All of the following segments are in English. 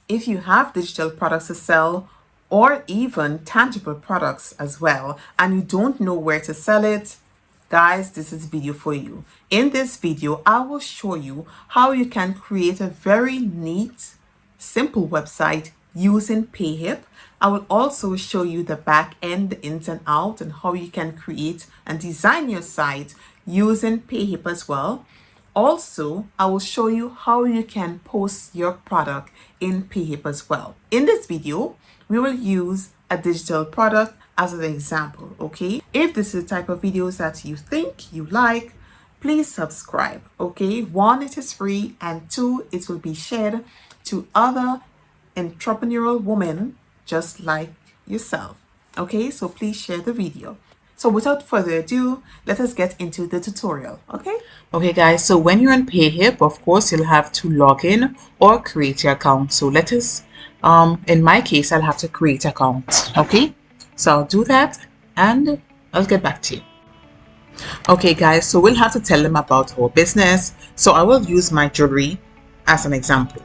If you have digital products to sell or even tangible products as well, and you don't know where to sell it, guys, this is video for you. In this video, I will show you how you can create a very neat, simple website using Payhip. I will also show you the back end, the ins and out, and how you can create and design your site using Payhip as well. Also, I will show you how you can post your product in Payhip as well. In this video, we will use a digital product as an example, okay? If this is the type of videos that you think you like, please subscribe, okay? 1, it is free, and 2, it will be shared to other entrepreneurial women just like yourself, okay? So please share the video. So without further ado, let us get into the tutorial, okay? Okay guys, so when you're on Payhip, of course, you'll have to log in or create your account. So let us, in my case, I'll have to create an account, okay? So I'll do that and I'll get back to you. Okay guys, so we'll have to tell them about our business. So I will use my jewelry as an example.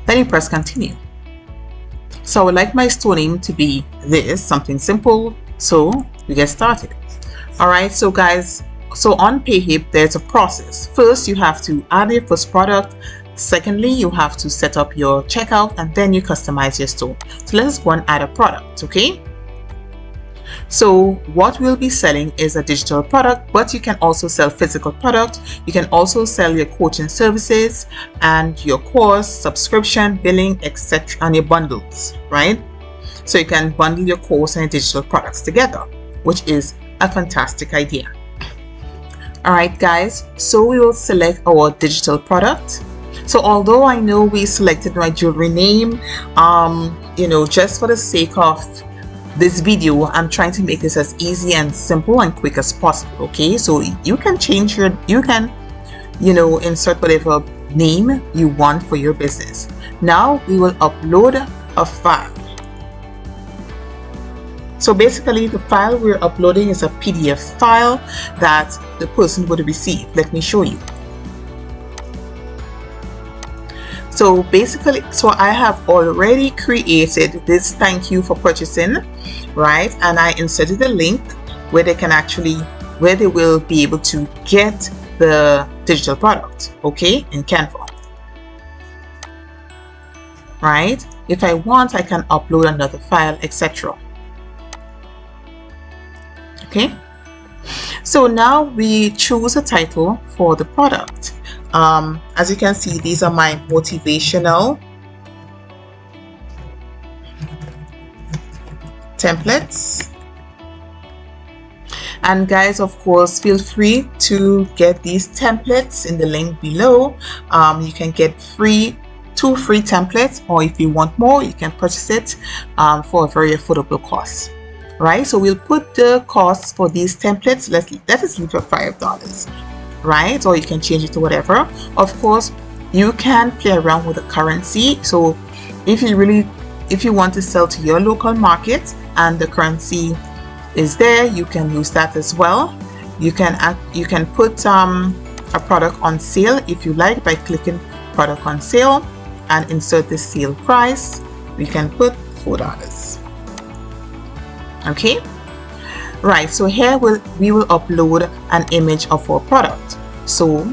Then you press continue. So I would like my store name to be this, something simple. So we get started. All right, so guys, so on Payhip, there's a process. First, you have to add your first product. Secondly, you have to set up your checkout, and then you customize your store. So let's go and add a product, okay? So what we'll be selling is a digital product, but you can also sell physical product. You can also sell your coaching services and your course, subscription, billing, etc., and your bundles, right? So you can bundle your course and your digital products together, which is a fantastic idea. All right, guys, so we will select our digital product. So although I know we selected my jewelry name, just for the sake of this video, I'm trying to make this as easy and simple and quick as possible, okay? So you can change insert whatever name you want for your business. Now we will upload a file. So basically the file we're uploading is a PDF file that the person would receive. Let me show you. So basically, I have already created this thank you for purchasing, right? And I inserted a link where they will be able to get the digital product, okay, in Canva, right? If I want, I can upload another file, etc. Okay. So now we choose a title for the product. As you can see, these are my motivational templates. And guys, of course, feel free to get these templates in the link below. You can get 2 free templates, or if you want more, you can purchase it for a very affordable cost. Right? So we'll put the costs for these templates. Let us leave it $5. Right? Or you can change it to whatever. Of course, you can play around with the currency. So if you want to sell to your local market and the currency is there, you can use that as well. You can put a product on sale if you like by clicking product on sale and insert the sale price. We can put $4. Okay. Right, so here we will upload an image of our product. So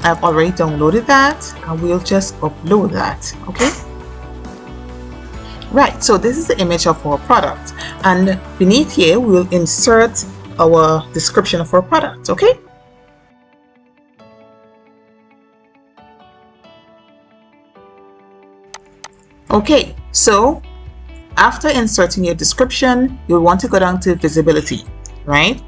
I've already downloaded that and we'll just upload that, okay? Right, so this is the image of our product, and beneath here we'll insert our description of our product, okay? Okay, so after inserting your description, you'll want to go down to visibility, right?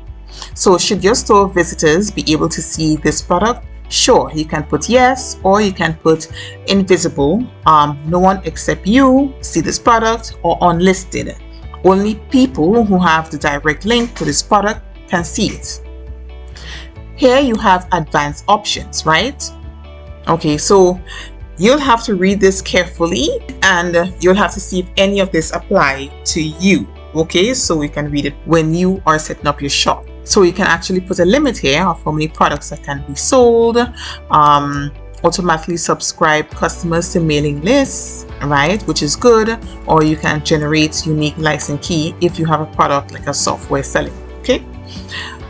So should your store visitors be able to see this product? Sure, you can put yes, or you can put invisible. No one except you see this product, or unlisted. Only people who have the direct link to this product can see it. Here you have advanced options, right? Okay, so you'll have to read this carefully and you'll have to see if any of this apply to you. Okay, so you can read it when you are setting up your shop. So you can actually put a limit here of how many products that can be sold, automatically subscribe customers to mailing lists, right, which is good. Or you can generate unique license key if you have a product like a software selling. Okay,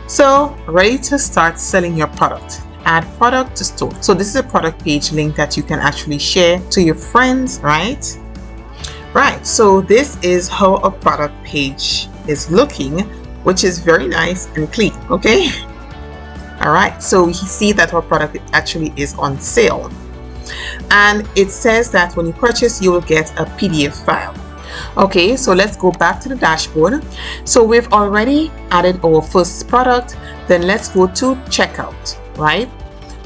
so ready to start selling your product. Add product to store. So this is a product page link that you can actually share to your friends, right? Right, so this is how a product page is looking, which is very nice and clean. Okay, all right, so we see that our product actually is on sale, and it says that when you purchase you will get a PDF file. Okay, so let's go back to the dashboard. So we've already added our first product. Then let's go to checkout, right?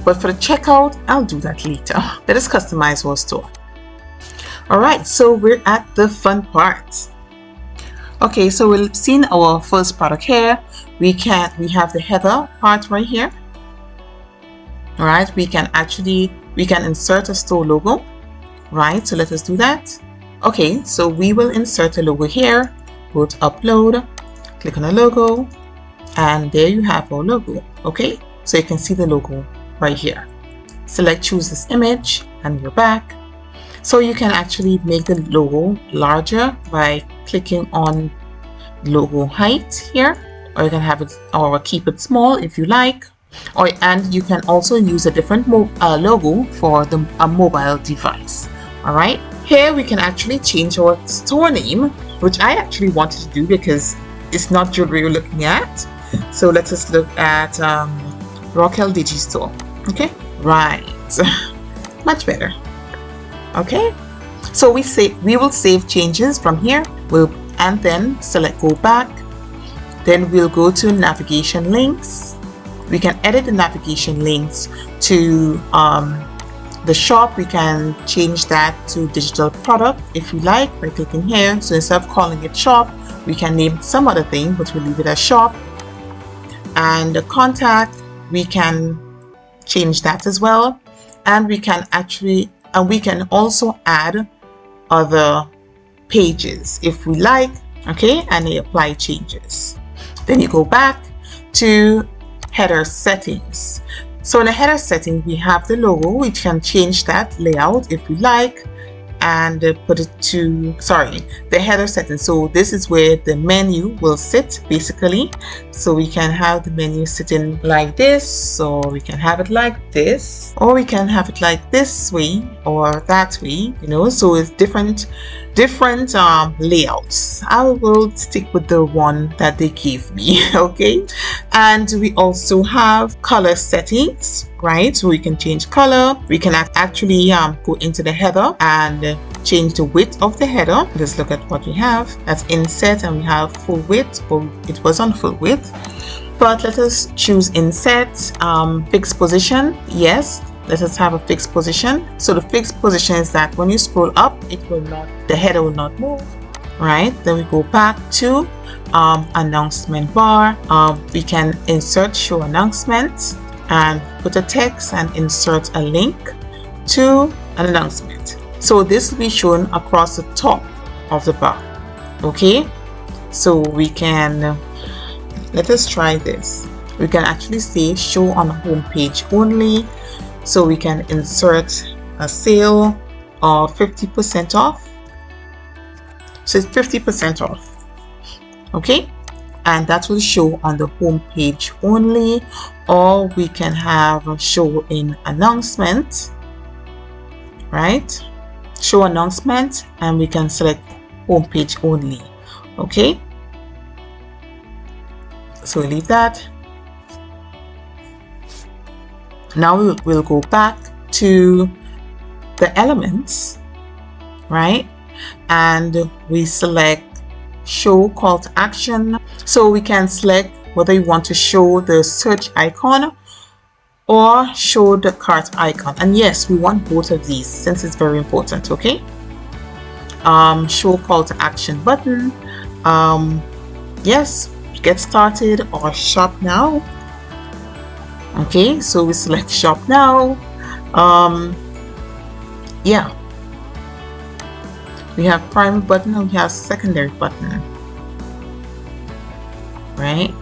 But for the checkout, I'll do that later. Let us customize our store. All right, so we're at the fun part. Okay, so we've seen our first product here. We have the header part right here. All right, we can insert a store logo, right? So let us do that. Okay, so we will insert a logo here. Go to upload, click on the logo, and there you have our logo. Okay, so you can see the logo right here. Select choose this image and you're back. So you can actually make the logo larger by clicking on logo height here, or you can have it or keep it small if you like. And you can also use a different logo for a mobile device. All right, here we can actually change our store name, which I actually wanted to do because it's not jewelry we're looking at. So let us look at Raquel Digistore. Okay, right, much better. Okay, so we will save changes from here. And then select go back. Then we'll go to navigation links. We can edit the navigation links to the shop. We can change that to digital product if you like by clicking here. So instead of calling it shop, we can name some other thing, but we'll leave it as shop. And the contact, we can change that as well. And we can also add other pages if we like. Okay, and they apply changes. Then you go back to header settings. So in the header setting, we have the logo. We can change that layout if we like, and put it to the header setting. So this is where the menu will sit basically. So we can have the menu sitting like this, or we can have it like this, or we can have it like this way or that way, you know. So it's different layouts. I will stick with the one that they gave me. Okay, and we also have color settings, right? So we can change color. We can actually go into the header and change the width of the header. Let's look at what we have. That's inset, and we have full width, or it was on full width, but let us choose inset. Fixed position, yes, let us have a fixed position. So the fixed position is that when you scroll up, the header will not move, right? Then we go back to announcement bar. We can insert show announcement and put a text and insert a link to an announcement. So this will be shown across the top of the bar. Okay, so we can, let us try this. We can actually say show on home page only. So we can insert a sale of 50% off. So it's 50% off. Okay, and that will show on the home page only, or we can have a show in announcement, right? Show announcement, and we can select home page only. Okay, so we leave that. Now we'll go back to the elements, right? And we select show call to action. So we can select whether you want to show the search icon or show the cart icon. And yes, we want both of these since it's very important. Okay, show call to action button, yes, get started or shop now. Okay, so we select shop now. Yeah, we have primary button and we have secondary button, right?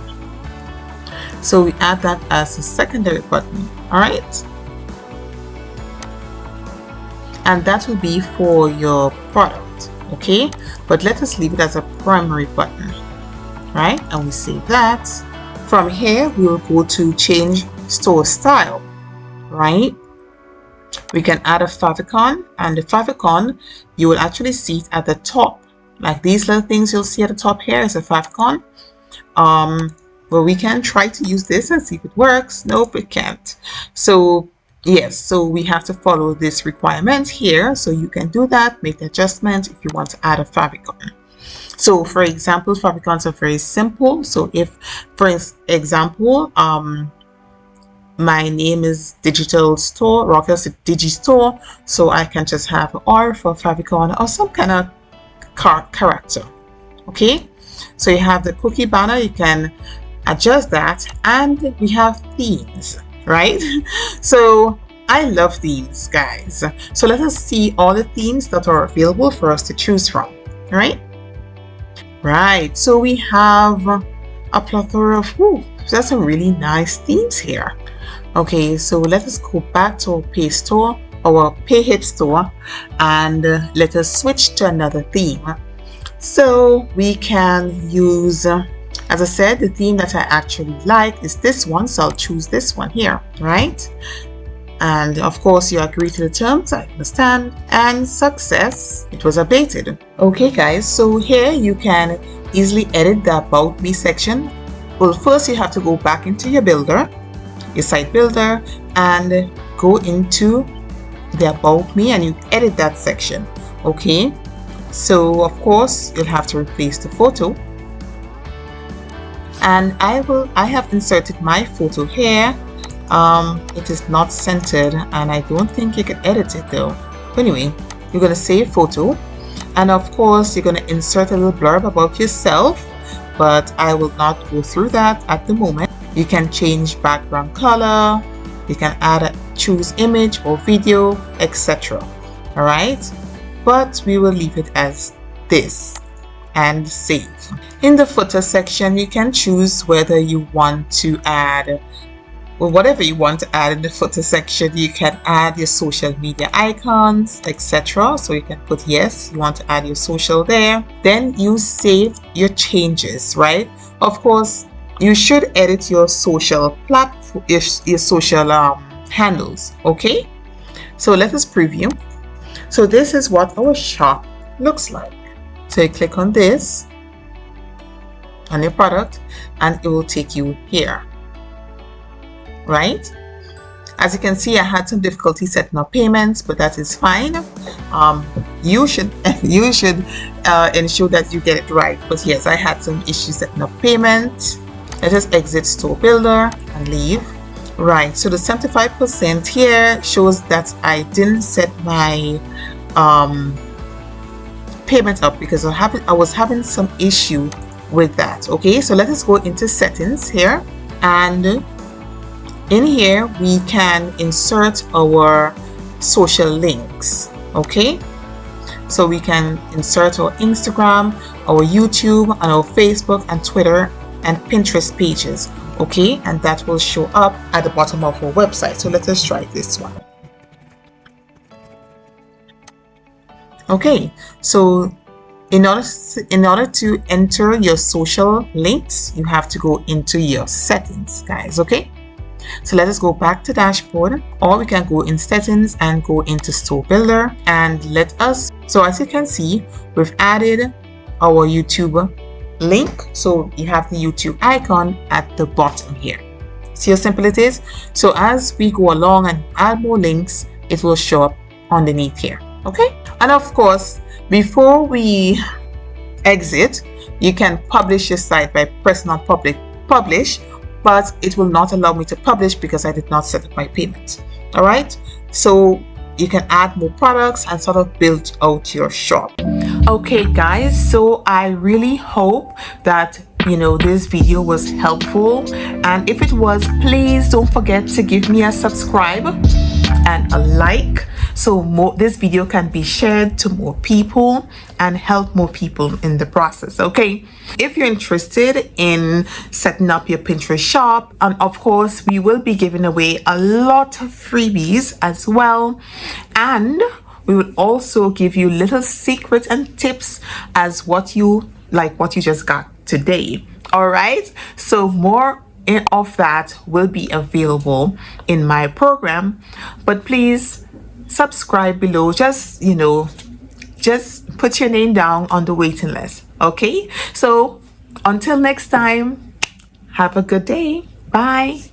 So we add that as a secondary button. All right, and that will be for your product. Okay, but let us leave it as a primary button, right? And we save that. From here we will go to change store style, right? We can add a favicon, and the favicon, you will actually see it at the top, like these little things you'll see at the top here is a favicon. Well, we can try to use this and see if it works. Nope, it can't. So yes, so we have to follow this requirement here. So you can do that, make the adjustment if you want to add a favicon. So for example, favicons are very simple. So if, for example, my name is Digital Store, Rocky's Digi Store, so I can just have R for favicon or some kind of character. Okay, so you have the cookie banner, you can adjust that, and we have themes, right? So I love themes, guys. So let us see all the themes that are available for us to choose from, right? Right, so we have a plethora of, there's some really nice themes here. Okay, so let us go back to our Payhip store, and let us switch to another theme. So we can use, as I said, the theme that I actually like is this one, so I'll choose this one here, right? And of course you agree to the terms, I understand, and success, it was updated. Okay guys, so here you can easily edit the About Me section. Well, first you have to go back into your builder, your site builder, and go into the About Me, and you edit that section. Okay, so of course you'll have to replace the photo, and I have inserted my photo here. It is not centered, and I don't think you can edit it though. Anyway, you're going to save photo, and of course you're going to insert a little blurb about yourself, but I will not go through that at the moment. You can change background color, you can choose image or video, etc. All right, but we will leave it as this and save. In the footer section, you can choose whether you want to add, well, whatever you want to add in the footer section. You can add your social media icons, etc. So you can put yes, you want to add your social there. Then you save your changes, right? Of course, you should edit your social platform, your social handles. Okay, so let us preview. So this is what our shop looks like. So you click on this on your product, and it will take you here, right? As you can see, I had some difficulty setting up payments, but that is fine. You should ensure that you get it right. But yes, I had some issues setting up payment. Let us exit store builder and leave. Right, so the 75% here shows that I didn't set my payment up because I was having some issue with that. Okay, so let us go into settings here, and in here we can insert our social links. Okay, so we can insert our Instagram, our YouTube, and our Facebook and Twitter and Pinterest pages. Okay, and that will show up at the bottom of our website. So let us try this one. Okay, so in order to enter your social links, you have to go into your settings, guys. Okay, so let us go back to dashboard, or we can go in settings and go into store builder, and let us, so as you can see, we've added our YouTube link. So you have the YouTube icon at the bottom here. See how simple it is? So as we go along and add more links, it will show up underneath here. Okay, and of course, before we exit, you can publish your site by pressing on publish, but it will not allow me to publish because I did not set up my payment. All right, so you can add more products and sort of build out your shop. Okay guys, so I really hope that this video was helpful, and if it was, please don't forget to give me a subscribe and a like, so this video can be shared to more people and help more people in the process. Okay, if you're interested in setting up your Pinterest shop, and of course we will be giving away a lot of freebies as well, and We will also give you little secrets and tips as what you just got today. All right, so more of that will be available in my program, but please subscribe below. Just put your name down on the waiting list. Okay, so until next time, have a good day. Bye.